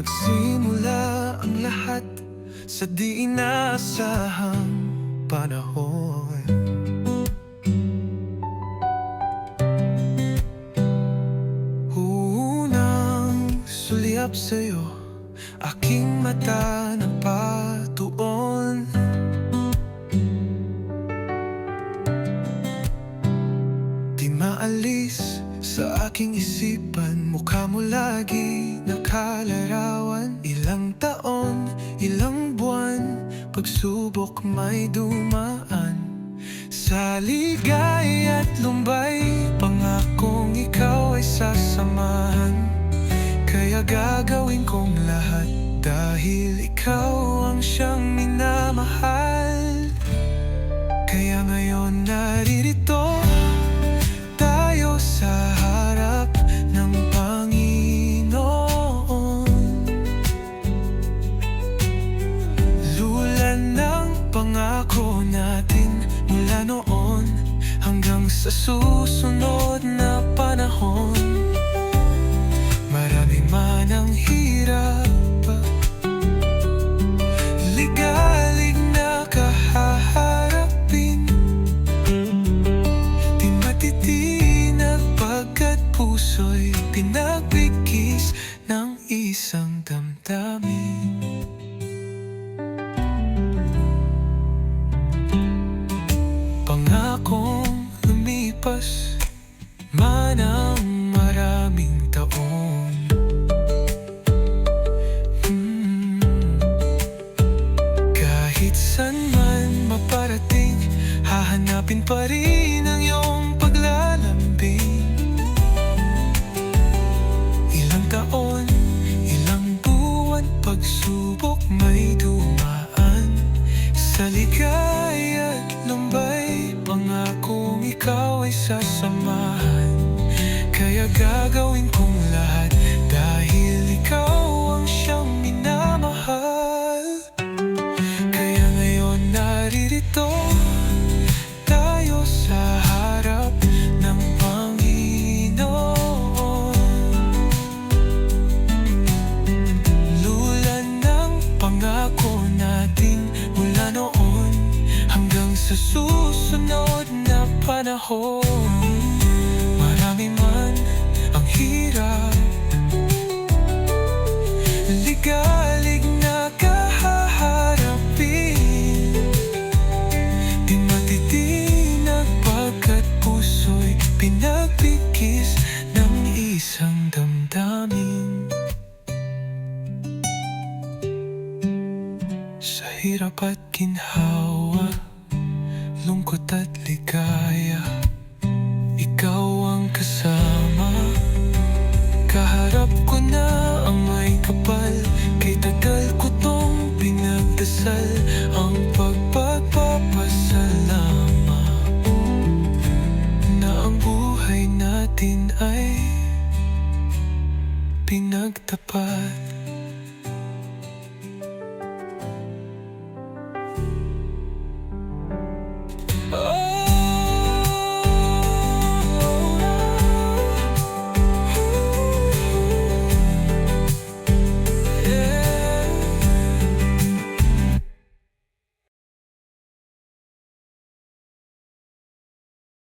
nagsimula ang lahat sa di inaasahang panahon. Unang sulyap sa'yo, aking mata nagpatuon. Di maalis sa aking isipan, mukha mo lagi nakalarawan. Ilang taon, ilang buwan, pagsubok may dumaan. Sa ligay at lumbay, pangakong ikaw ay sasamahan. Kaya gagawin kong lahat dahil ikaw ang siyang minamahal. Kaya ngayon naririto tayo sa harap ng Panginoon. Lulan ng pangako natin mula noon hanggang sa susunod na panahon. Marami man ang hirap, ligalig na kahaharapin. Di matitinag pagkat puso'y pinagbigkis ng isang damdamin. Pangakong lumipas man ang maraming taon. Kahit saan man maparating, hahanapin pa rin ang iyong paglalambing. Ilang taon, ilang buwan, pagsubok may dumaan. Sa ligay at lumbay, pangakong ikaw ay sasamahan. Kaya gagawin kong lahat dahil ikaw ang siyang minamahal. Kaya ngayon naririto tayo sa harap ng Panginoon. Lulan ng pangako natin mula noon hanggang sa susunod na panahon. Marami man ang hirap, ligalig na kahaharapin. Di matitinag pagkat puso'y pinagbigkis ng isang damdamin. Sa hirap at ginhawa, lungkot at ligaya, ikaw ang kasama. Kaharap ko na ang may kapal, kay tagal ko tong pinagdasal. Ang pagpapasalamat na ang buhay natin ay pinagtapat.